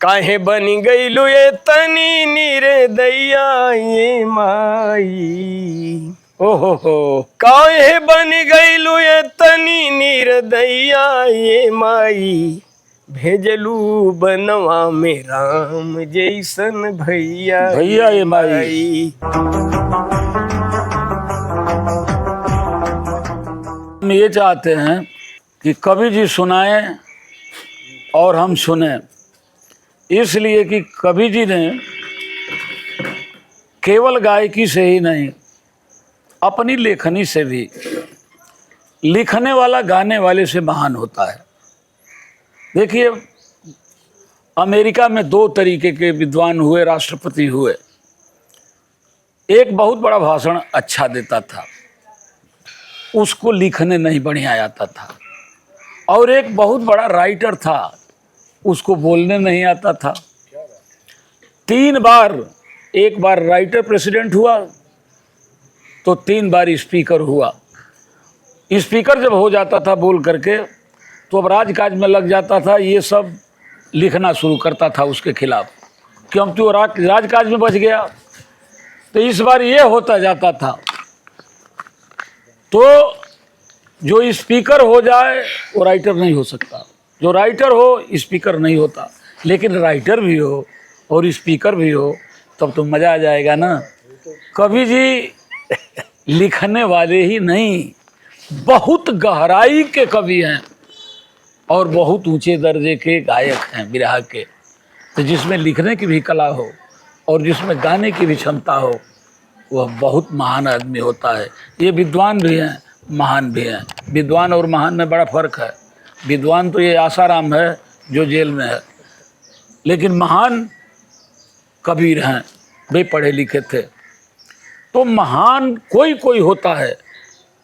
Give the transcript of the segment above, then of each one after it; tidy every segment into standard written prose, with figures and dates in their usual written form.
काहे बनी गईलू ये तनी निर्दया ये माई। ओहो काहे बनी गईलू ये तनी निर्दया ये माई। भेजलू बनवा में राम जैसन भैया भैया ये माई। हम ये चाहते हैं कि कवि जी सुनाएं और हम सुने, इसलिए कि कवि जी ने केवल गायकी से ही नहीं, अपनी लेखनी से भी, लिखने वाला गाने वाले से महान होता है। देखिए, अमेरिका में 2 तरीके के विद्वान हुए, राष्ट्रपति हुए। एक बहुत बड़ा भाषण अच्छा देता था, उसको लिखने नहीं बढ़िया आता था, और एक बहुत बड़ा राइटर था, उसको बोलने नहीं आता था। 3 बार, एक बार राइटर प्रेसिडेंट हुआ तो 3 बार स्पीकर हुआ। स्पीकर जब हो जाता था बोल करके, तो अब राजकाज में लग जाता था, ये सब लिखना शुरू करता था उसके खिलाफ, क्यों तो राजकाज में बच गया। तो इस बार ये होता जाता था, तो जो स्पीकर हो जाए वो राइटर नहीं हो सकता, जो राइटर हो स्पीकर नहीं होता। लेकिन राइटर भी हो और स्पीकर भी हो तब तो मज़ा आ जाएगा ना। कवि जी लिखने वाले ही नहीं, बहुत गहराई के कवि हैं और बहुत ऊंचे दर्जे के गायक हैं, विरह के। तो जिसमें लिखने की भी कला हो और जिसमें गाने की भी क्षमता हो, वह बहुत महान आदमी होता है। ये विद्वान भी हैं, महान भी हैं। विद्वान और महान में बड़ा फर्क है। विद्वान तो ये आसाराम है जो जेल में है, लेकिन महान कबीर हैं, वे पढ़े लिखे थे। तो महान कोई कोई होता है,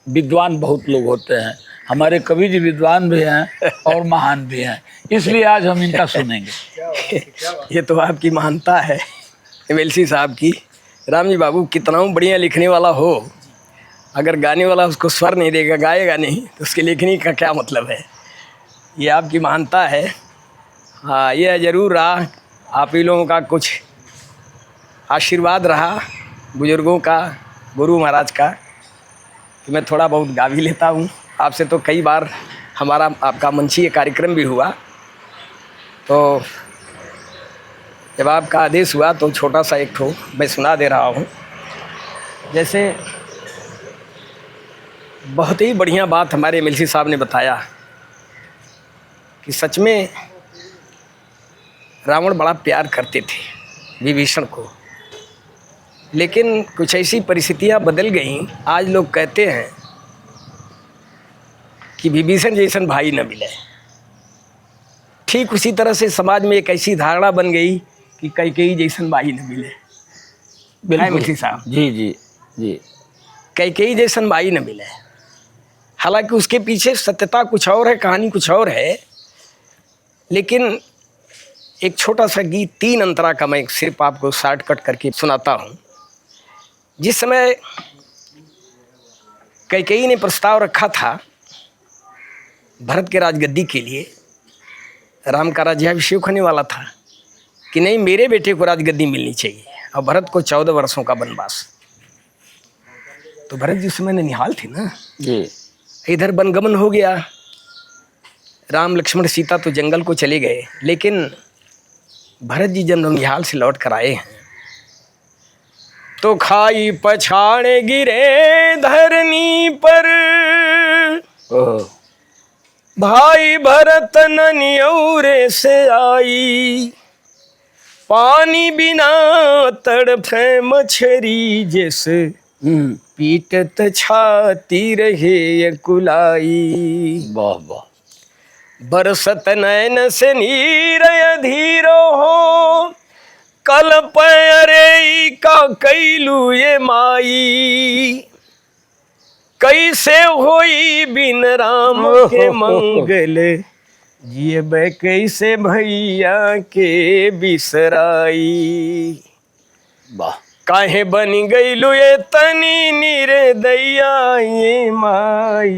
विद्वान बहुत लोग होते हैं। हमारे कवि जी विद्वान भी हैं और महान भी हैं, इसलिए आज हम इनका सुनेंगे। ये तो आपकी महानता है एमएलसी साहब की। राम जी बाबू कितना बढ़िया लिखने वाला हो, अगर गाने वाला उसको स्वर नहीं देगा, गाएगा नहीं, तो उसकी लिखने का क्या मतलब है। ये आपकी महानता है। हाँ, ये ज़रूर रहा, आप ही लोगों का कुछ आशीर्वाद रहा, बुजुर्गों का, गुरु महाराज का, कि मैं थोड़ा बहुत गा भी लेता हूँ। आपसे तो कई बार हमारा आपका मंचीय कार्यक्रम भी हुआ, तो जब आपका आदेश हुआ तो छोटा सा एक ठो मैं सुना दे रहा हूँ। जैसे बहुत ही बढ़िया बात हमारे एमएलसी साहब ने बताया कि सच में रावण बड़ा प्यार करते थे विभीषण को, लेकिन कुछ ऐसी परिस्थितियाँ बदल गईं। आज लोग कहते हैं कि विभीषण जैसन भाई न मिले। ठीक उसी तरह से समाज में एक ऐसी धारणा बन गई कि कैकेयी जैसन भाई न मिले। एमएलसी साहब जी जी जी, कैकेयी जैसन भाई न मिले। हालांकि उसके पीछे सत्यता कुछ और है, कहानी कुछ और है। लेकिन एक छोटा सा गीत 3 अंतरा का मैं सिर्फ आपको शॉर्टकट करके सुनाता हूँ। जिस समय कैकेयी ने प्रस्ताव रखा था भरत के राजगद्दी के लिए, राम का राज्याभिषेक होने वाला था, कि नहीं मेरे बेटे को राजगद्दी मिलनी चाहिए, और भरत को 14 वर्षों का वनवास। तो भरत जी उस समय ननिहाल थे ना जी, इधर वनगमन हो गया। राम लक्ष्मण सीता तो जंगल को चले गए, लेकिन भरत जी जब ननिहाल से लौट कर आए हैं तो खाई पछाड़े गिरे धरनी पर, भाई भरत ननियौरे से आई। पानी बिना तड़फे मछरी जैसे, पीटत छाती रहे कुलाई। वाह वाह। बरसत नैन से नीर धीरो हो, कल पैरे का कैलू ये माई। कैसे होई बिन राम के मंगल, जियबे कैसे भैया के बिसराई। वाह। काहे बनी गईलू ये तनी निर्दया ये माई।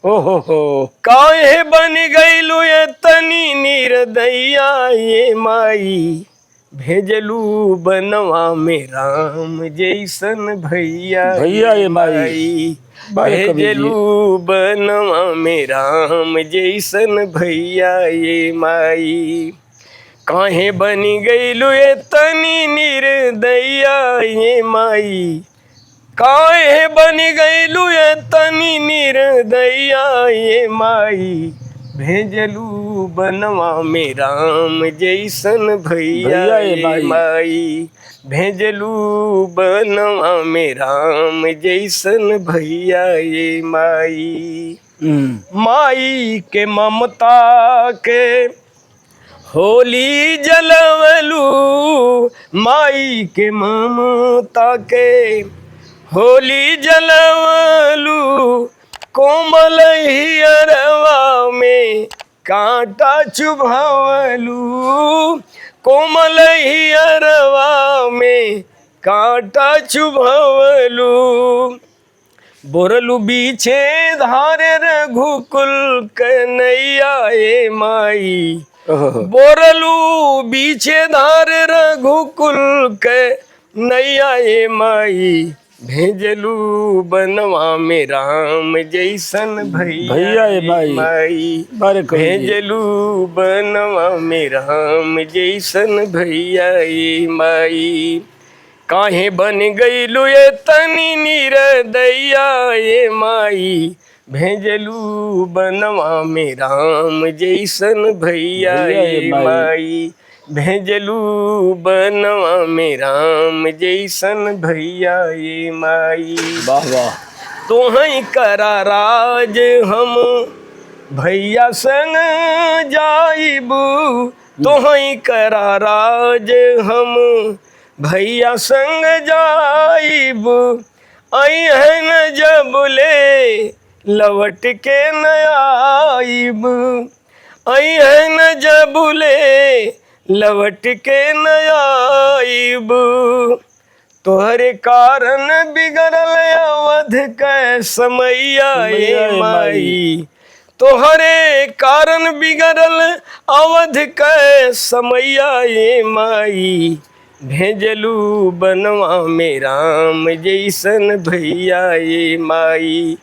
हो काहे बन गईलू ये तनी निर्दया ये माई, भेजलू बनवा में राम जैसन भैया भैया ये माई। बारे कवि जी। भेजलू बनवा में राम जैसन भैया ये माई, काहे बनी गईलू ये तनी निर्दया ये माई, काहे बनी गईलू ये तनी निर्दया ये माई, भेजलू बनवा में राम जैसन भैया ये माई, भेजलू बनवा में राम जैसन भैया ये माई। माई के ममता के होली जलवलू, माई के ममता के होली जलवलू, कोमल हियरवा में कांटा चुभवलू, कोमल हियरवा में कांटा चुभवलू, बोरलू बीछे धारे रघुकुल कन्हैया ए माई, बोरलू बीछे धारे रघुकुल के नैया ए माई, भेजलू बनवा में राम जैसन भैया ये माई, भेजलू बनवा में राम जैसन भैया ये माई, काहे बन गईलू ये तनी निर्दया ये माई, भेजलू बनवा में राम जैसन भैया ये माई, भेजलू बनवा में राम जैसन भैया ये माई। वाह वाह। तोहई करा राज हम भैया संग जाइबू, तोहई करा राज हम भैया संग जाइबू, अइहन जबले लवट के न आइब, अइहन जबले लवट के न आइब, तोहरे कारण बिगड़ल अवध कै समैया ये माई, तोहरे कारण बिगड़ल अवध कै समैया ये माई, भेजलू बनवा में राम जैसन भैया ये माई,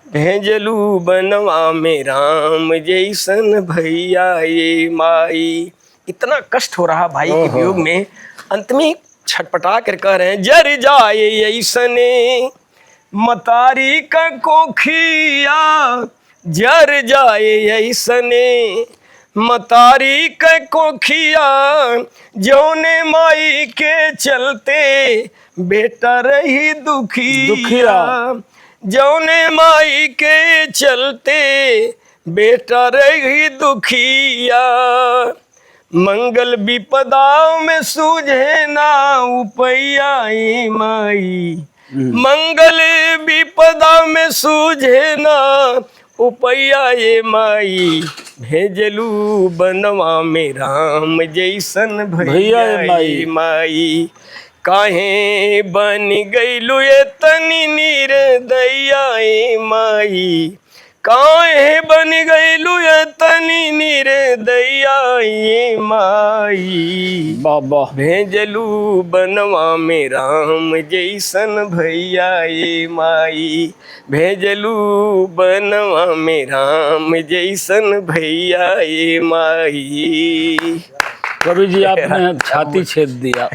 भेजलू बनवा में राम जैसन भैया ये माई। इतना कष्ट हो रहा भाई के वियोग में, अंत में छटपटा कर कह रहे हैं, जर जाए ऐसने मतारी का कोखिया, जर जाए ऐसने मतारी का कोखिया, जौने माई के चलते बेटा रही दुखिया, जौने माई के चलते बेटा रही दुखिया, मंगल विपदा में सूझे ना उपैया ये माई, मंगल विपदा में सूझे ना उपैया ये माई, भेजलू बनवा में राम जैसन भैया ये माई, काहे बन गईलू ये तनी निर्दया ये माई, काहे बन गईलू ये तनी निर्दया ये माई, बाबा, भेजलू बनवा में राम जैसन भैया ये माई, भेजलू बनवा में राम जैसन भैया ये माई। कवि जी आपने छाती छेद दिया।